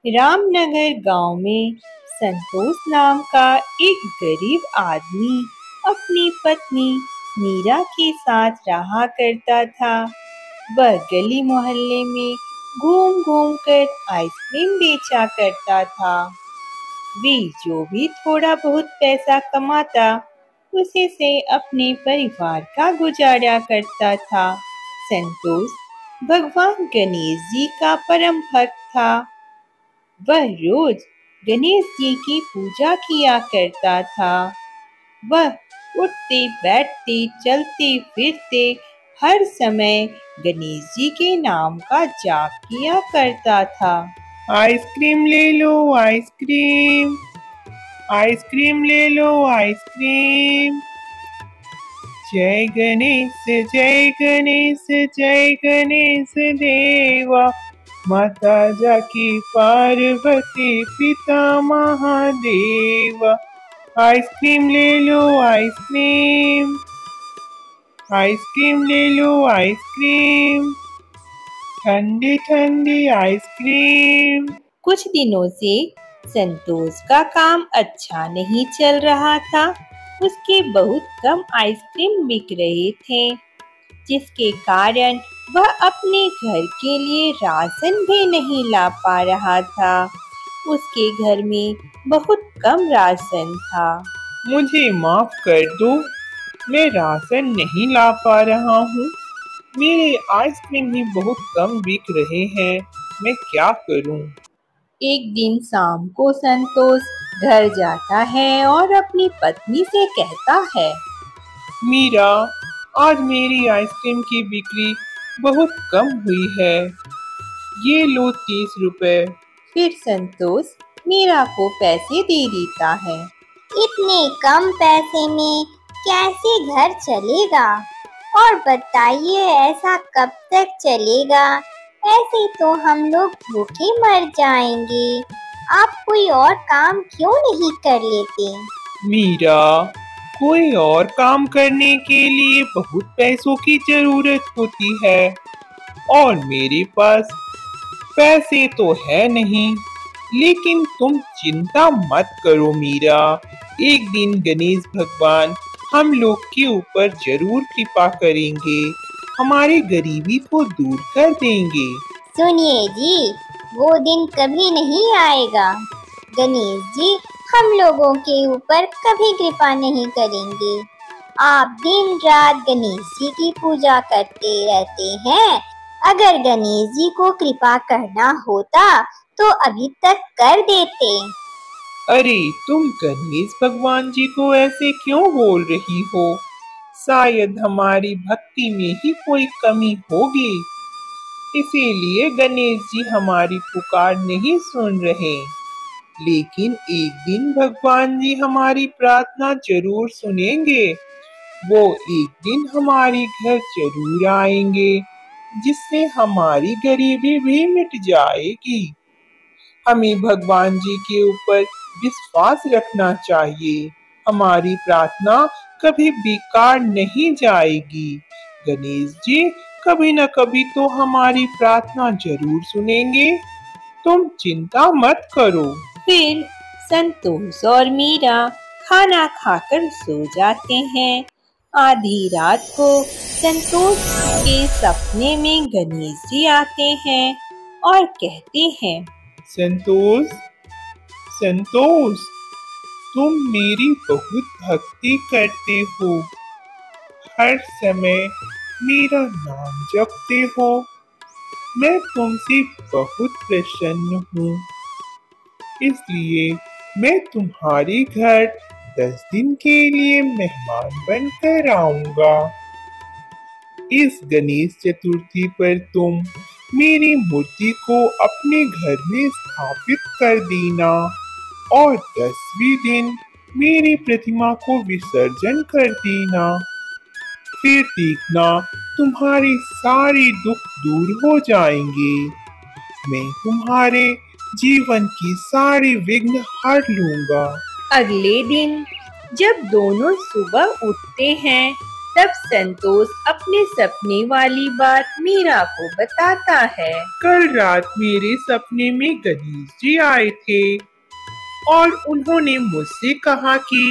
रामनगर गांव में संतोष नाम का एक गरीब आदमी अपनी पत्नी मीरा के साथ रहा करता था। वह गली मोहल्ले में घूम घूम कर आइसक्रीम बेचा करता था। वे जो भी थोड़ा बहुत पैसा कमाता उसी से अपने परिवार का गुजारा करता था। संतोष भगवान गणेश जी का परम भक्त था। वह रोज गणेश जी की पूजा किया करता था। वह उठते बैठते चलते फिरते हर समय गणेश जी के नाम का जाप किया करता था। आइसक्रीम ले लो आइसक्रीम, आइसक्रीम ले लो आइसक्रीम। जय गणेश जय गणेश जय गणेश देवा, माता जाकी पार्वती पिता महादेवा। आइसक्रीम ले लो आइसक्रीम, आइसक्रीम ले लो आइसक्रीम, ठंडी ठंडी आइसक्रीम। कुछ दिनों से संतोष का काम अच्छा नहीं चल रहा था। उसके बहुत कम आइसक्रीम बिक रहे थे, जिसके कारण वह अपने घर के लिए राशन भी नहीं ला पा रहा था। उसके घर में बहुत कम राशन था। मुझे माफ कर दो, मैं राशन नहीं ला पा रहा हूँ। मेरे आइसक्रीम भी बहुत कम बिक रहे हैं, मैं क्या करूँ? एक दिन शाम को संतोष घर जाता है और अपनी पत्नी से कहता है, मीरा, आज मेरी आइसक्रीम की बिक्री बहुत कम हुई है, ये लो 30 रुपए। फिर संतोष मीरा को पैसे दे देता है। इतने कम पैसे में कैसे घर चलेगा? और बताइए ऐसा कब तक चलेगा? ऐसे तो हम लोग भूखे मर जाएंगे। आप कोई और काम क्यों नहीं कर लेते? मीरा, कोई और काम करने के लिए बहुत पैसों की जरूरत होती है और मेरे पास पैसे तो है नहीं। लेकिन तुम चिंता मत करो मीरा, एक दिन गणेश भगवान हम लोग के ऊपर जरूर कृपा करेंगे, हमारी गरीबी को दूर कर देंगे। सुनिए जी, वो दिन कभी नहीं आएगा। गणेश जी हम लोगों के ऊपर कभी कृपा नहीं करेंगे। आप दिन रात गणेश जी की पूजा करते रहते हैं। अगर गणेश जी को कृपा करना होता तो अभी तक कर देते। अरे तुम गणेश भगवान जी को ऐसे क्यों बोल रही हो? शायद हमारी भक्ति में ही कोई कमी होगी, इसीलिए गणेश जी हमारी पुकार नहीं सुन रहे। लेकिन एक दिन भगवान जी हमारी प्रार्थना जरूर सुनेंगे। वो एक दिन हमारे घर जरूर आएंगे, जिससे हमारी गरीबी भी मिट जाएगी। हमें भगवान जी के ऊपर विश्वास रखना चाहिए, हमारी प्रार्थना कभी बेकार नहीं जाएगी। गणेश जी कभी न कभी तो हमारी प्रार्थना जरूर सुनेंगे, तुम चिंता मत करो। फिर संतोष और मीरा खाना खाकर सो जाते हैं। आधी रात को संतोष के सपने में गणेश जी आते हैं और कहते हैं, संतोष, संतोष, तुम मेरी बहुत भक्ति करते हो, हर समय मेरा नाम जपते हो, मैं तुमसे बहुत प्रसन्न हूँ, इसलिए मैं तुम्हारे घर 10 दिन के लिए मेहमान बनकर आऊंगा। इस गणेश चतुर्थी पर तुम मेरी मूर्ति को अपने घर में स्थापित कर देना और 10वें दिन मेरी प्रतिमा को विसर्जन कर देना। फिर देखना तुम्हारे सारे दुख दूर हो जाएंगे। मैं तुम्हारे जीवन की सारी विघ्न हर लूंगा। अगले दिन जब दोनों सुबह उठते हैं तब संतोष अपने सपने वाली बात मीरा को बताता है। कल रात मेरे सपने में गणेश जी आए थे और उन्होंने मुझसे कहा कि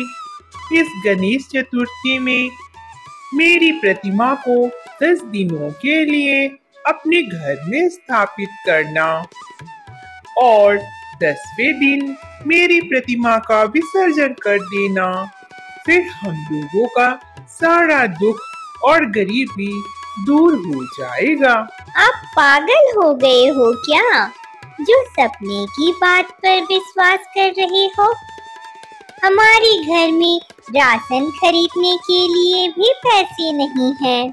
इस गणेश चतुर्थी में मेरी प्रतिमा को 10 दिनों के लिए अपने घर में स्थापित करना और 10वें दिन मेरी प्रतिमा का विसर्जन कर देना। फिर हम लोगों का सारा दुख और गरीबी दूर हो जाएगा। आप पागल हो गए हो क्या, जो सपने की बात पर विश्वास कर रहे हो? हमारे घर में राशन खरीदने के लिए भी पैसे नहीं हैं।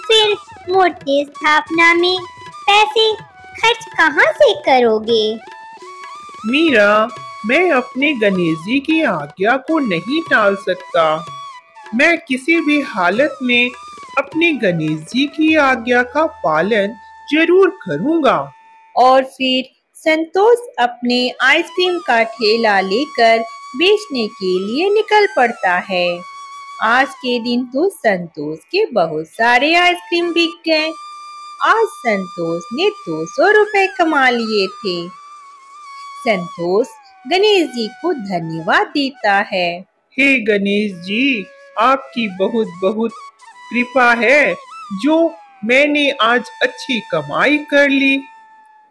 फिर मूर्ति स्थापना में पैसे खर्च कहाँ से करोगे? मीरा, मैं अपने गणेश जी की आज्ञा को नहीं टाल सकता। मैं किसी भी हालत में अपने गणेश जी की आज्ञा का पालन जरूर करूँगा। और फिर संतोष अपने आइसक्रीम का ठेला लेकर बेचने के लिए निकल पड़ता है। आज के दिन तो संतोष के बहुत सारे आइसक्रीम बिक गए। आज संतोष ने 200 रुपए कमा लिए थे। संतोष गणेश जी को धन्यवाद देता है। हे गणेश जी, आपकी बहुत बहुत कृपा है जो मैंने आज अच्छी कमाई कर ली।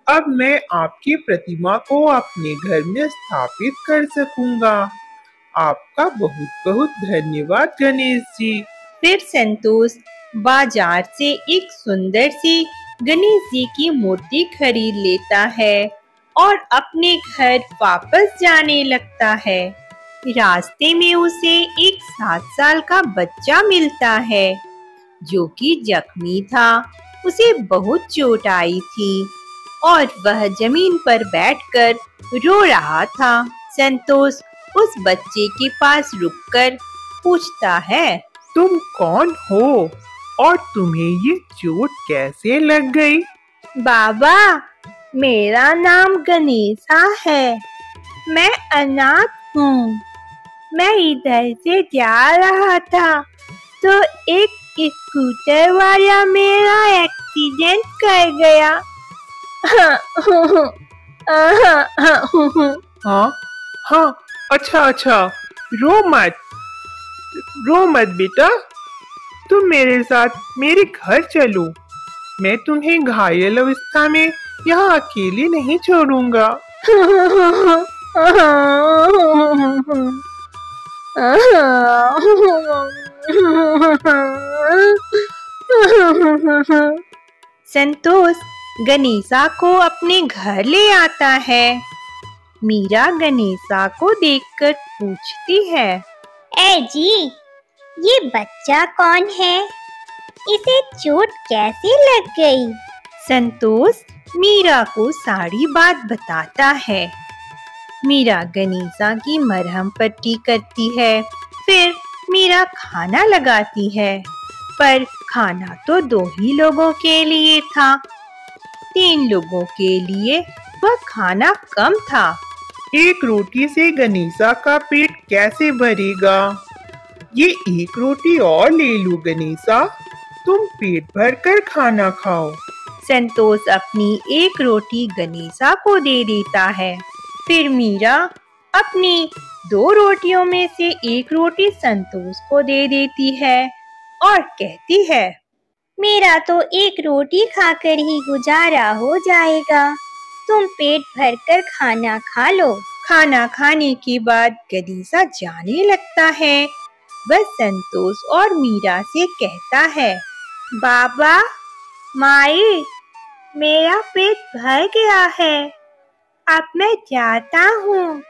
अब मैं आपकी प्रतिमा को अपने घर में स्थापित कर सकूंगा। आपका बहुत बहुत धन्यवाद गणेश जी। फिर संतोष बाजार से एक सुंदर सी गणेश जी की मूर्ति खरीद लेता है और अपने घर वापस जाने लगता है। रास्ते में उसे एक 7 साल का बच्चा मिलता है जो कि जख्मी था। उसे बहुत चोट आई थी और वह जमीन पर बैठकर रो रहा था। संतोष उस बच्चे के पास रुककर पूछता है, तुम कौन हो और तुम्हें ये चोट कैसे लग गई? बाबा, मेरा नाम गणेशा है। मैं अनाथ हूँ। मैं इधर से जा रहा था तो एक स्कूटर वाला मेरा एक्सीडेंट कर गया। हाँ हाँ, अच्छा, रो मत बेटा। तुम मेरे साथ मेरे घर चलो। मैं तुम्हें घायल अवस्था में यहाँ अकेले नहीं छोड़ूंगा। संतोष गणेशा को अपने घर ले आता है। मीरा गणेशा को देखकर पूछती है, ए जी, ये बच्चा कौन है? इसे चोट कैसे लग गई? संतोष मीरा को सारी बात बताता है। मीरा गणेशा की मरहम पट्टी करती है। फिर मीरा खाना लगाती है, पर खाना तो 2 ही लोगों के लिए था। 3 लोगों के लिए वह खाना कम था। एक रोटी से गणेशा का पेट कैसे भरेगा? ये एक रोटी और ले लो गणेशा, तुम पेट भर कर खाना खाओ। संतोष अपनी एक रोटी गणेशा को दे देता है। फिर मीरा अपनी 2 रोटियों में से एक रोटी संतोष को दे देती है और कहती है, मेरा तो एक रोटी खाकर ही गुजारा हो जाएगा। तुम पेट भरकर खाना खा लो। खाना खाने के बाद गणेशा जाने लगता है। वह संतोष और मीरा से कहता है, बाबा, माई, मेरा पेट भर गया है। अब मैं जाता हूँ।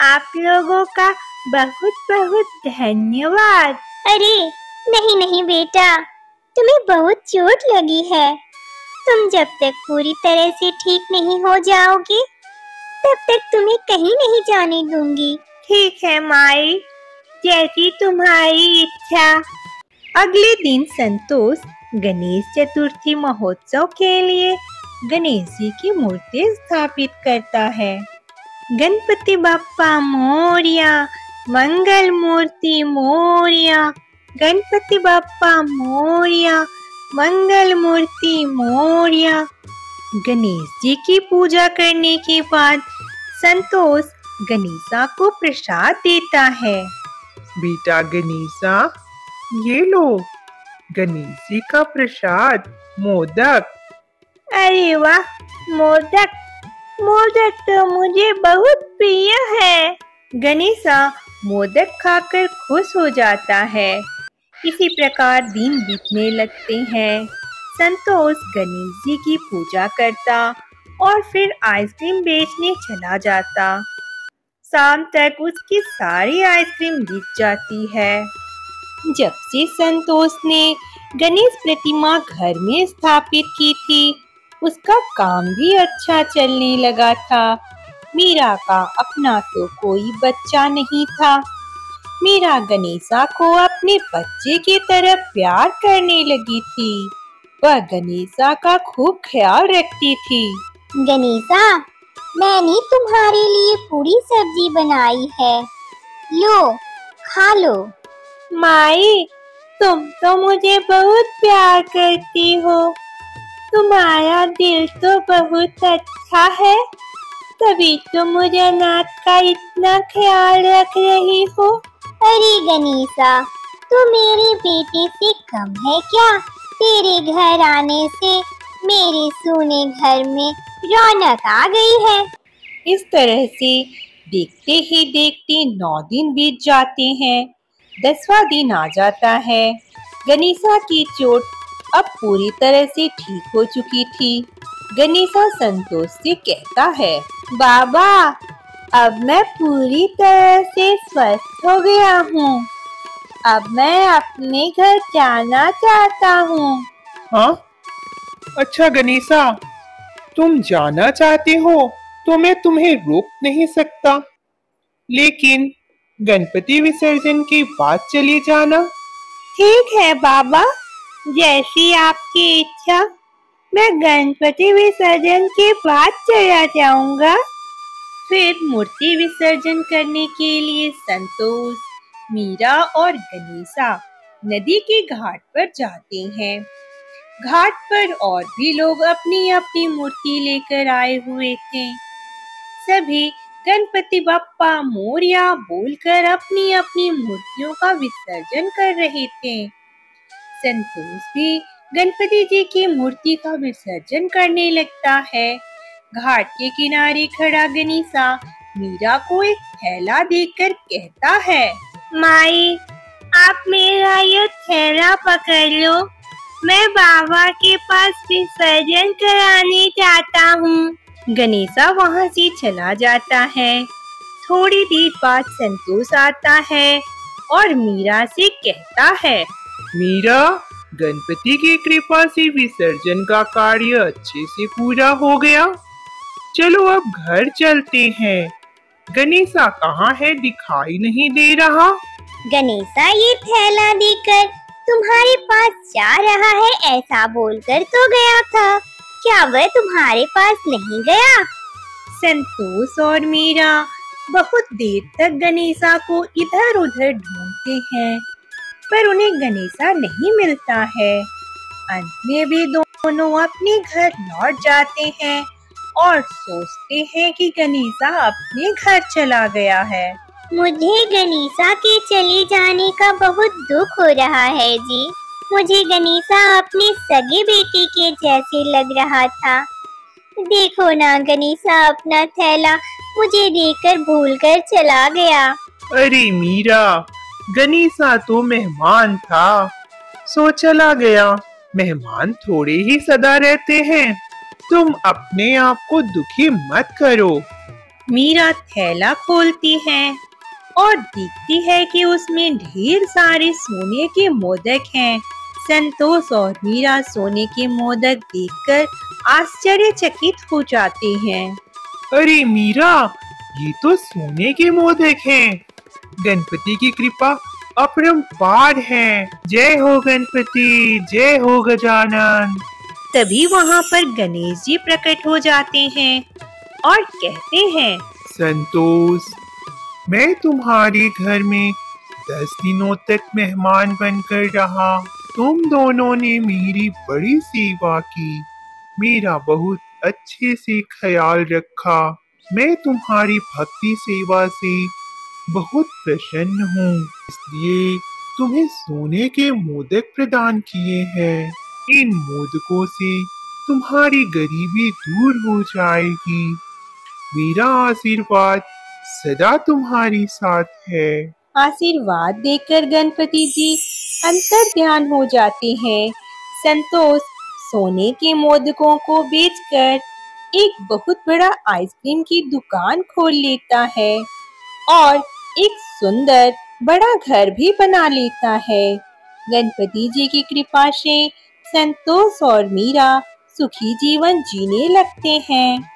आप लोगों का बहुत बहुत धन्यवाद। अरे नहीं बेटा, तुम्हें बहुत चोट लगी है। तुम जब तक पूरी तरह से ठीक नहीं हो जाओगे तब तक तुम्हें कहीं नहीं जाने दूंगी। ठीक है माई, जैसी तुम्हारी इच्छा। अगले दिन संतोष गणेश चतुर्थी महोत्सव के लिए गणेश जी की मूर्ति स्थापित करता है। गणपति बप्पा मोरया, मंगल मूर्ति मोरया, गणपति बप्पा मोरया, मंगल मूर्ति मोरया। गणेश जी की पूजा करने के बाद संतोष गणेशा को प्रसाद देता है। बेटा गणेशा, ये लो गणेश जी का प्रसाद, मोदक। अरे वाह, मोदक! मोदक तो मुझे बहुत प्रिय है। गणेशा मोदक खाकर खुश हो जाता है। इसी प्रकार दिन बीतने लगते हैं। संतोष गणेश जी की पूजा करता और फिर आइसक्रीम बेचने चला जाता। शाम तक उसकी सारी आइसक्रीम बिक जाती है। जब से संतोष ने गणेश प्रतिमा घर में स्थापित की थी, उसका काम भी अच्छा चलने लगा था। मीरा का अपना तो कोई बच्चा नहीं था। मीरा गणेशा को अपने बच्चे की तरह प्यार करने लगी थी। वह गणेशा का खूब ख्याल रखती थी। गणेशा, मैंने तुम्हारे लिए पूरी सब्जी बनाई है, लो खा लो। माई, तुम तो मुझे बहुत प्यार करती हो। तुम्हारा दिल तो बहुत अच्छा है, तभी तो मुझे अनाथ का इतना ख्याल रख रही हो। अरे गणेशा, तू मेरे बेटे से कम है क्या? तेरे घर आने से मेरे सोने घर में रौनक आ गई है। इस तरह से देखते ही देखते 9 दिन बीत जाते हैं। 10वां दिन आ जाता है। गणेशा की चोट अब पूरी तरह से ठीक हो चुकी थी। गणेशा संतोष से कहता है, बाबा, अब मैं पूरी तरह से स्वस्थ हो गया हूँ। अब मैं अपने घर जाना चाहता हूँ। हाँ? अच्छा गणेशा, तुम जाना चाहते हो तो मैं तुम्हें रोक नहीं सकता, लेकिन गणपति विसर्जन के बाद चले जाना। ठीक है बाबा, जैसी आपकी इच्छा। मैं गणपति विसर्जन के बाद चला जाऊंगा। फिर मूर्ति विसर्जन करने के लिए संतोष, मीरा और गणेशा नदी के घाट पर जाते हैं। घाट पर और भी लोग अपनी अपनी मूर्ति लेकर आए हुए थे। सभी गणपति बप्पा मोरया बोलकर अपनी अपनी मूर्तियों का विसर्जन कर रहे थे। संतोष भी गणपति जी की मूर्ति का विसर्जन करने लगता है। घाट के किनारे खड़ा गणेशा मीरा को एक थैला देकर कहता है, माई, आप मेरा ये थैला पकड़ लो। मैं बाबा के पास विसर्जन कराने जाता हूँ। गणेशा वहाँ से चला जाता है। थोड़ी देर बाद संतोष आता है और मीरा से कहता है, मीरा, गणपति की कृपा से विसर्जन का कार्य अच्छे से पूरा हो गया। चलो अब घर चलते हैं। गणेशा कहाँ है, दिखाई नहीं दे रहा। गणेशा ये थैला देकर तुम्हारे पास जा रहा है ऐसा बोलकर तो गया था, क्या वह तुम्हारे पास नहीं गया? संतोष और मीरा बहुत देर तक गणेशा को इधर उधर ढूंढते हैं, पर उन्हें गणेशा नहीं मिलता है। अंत में भी दोनों अपने घर लौट जाते हैं और सोचते हैं कि गणेशा अपने घर चला गया है। मुझे गणेशा के चले जाने का बहुत दुख हो रहा है जी। मुझे गणेशा अपने सगे बेटे के जैसे लग रहा था। देखो ना, गणेशा अपना थैला मुझे देकर भूलकर चला गया। अरे मीरा, गणेशा तो मेहमान था, सो चला गया। मेहमान थोड़े ही सदा रहते हैं, तुम अपने आप को दुखी मत करो। मीरा थैला खोलती है और देखती है कि उसमें ढेर सारे सोने के मोदक हैं। संतोष और मीरा सोने के मोदक देखकर आश्चर्यचकित हो जाते हैं। अरे मीरा, ये तो सोने के मोदक हैं। गणपति की कृपा अपरंपार है। जय हो गणपति, जय हो गजानन। तभी वहाँ पर गणेश जी प्रकट हो जाते हैं और कहते हैं, संतोष, मैं तुम्हारे घर में 10 दिनों तक मेहमान बनकर रहा। तुम दोनों ने मेरी बड़ी सेवा की, मेरा बहुत अच्छे से ख्याल रखा। मैं तुम्हारी भक्ति सेवा से बहुत प्रसन्न हूँ, इसलिए तुम्हें सोने के मोदक प्रदान किए हैं। इन मोदकों से तुम्हारी गरीबी दूर हो जाएगी। मेरा आशीर्वाद सदा तुम्हारी साथ है। आशीर्वाद देकर गणपति जी अंतर ध्यान हो जाते हैं। संतोष सोने के मोदकों को बेचकर एक बहुत बड़ा आइसक्रीम की दुकान खोल लेता है और एक सुंदर बड़ा घर भी बना लेता है। गणपति जी की कृपा से संतोष और मीरा सुखी जीवन जीने लगते हैं।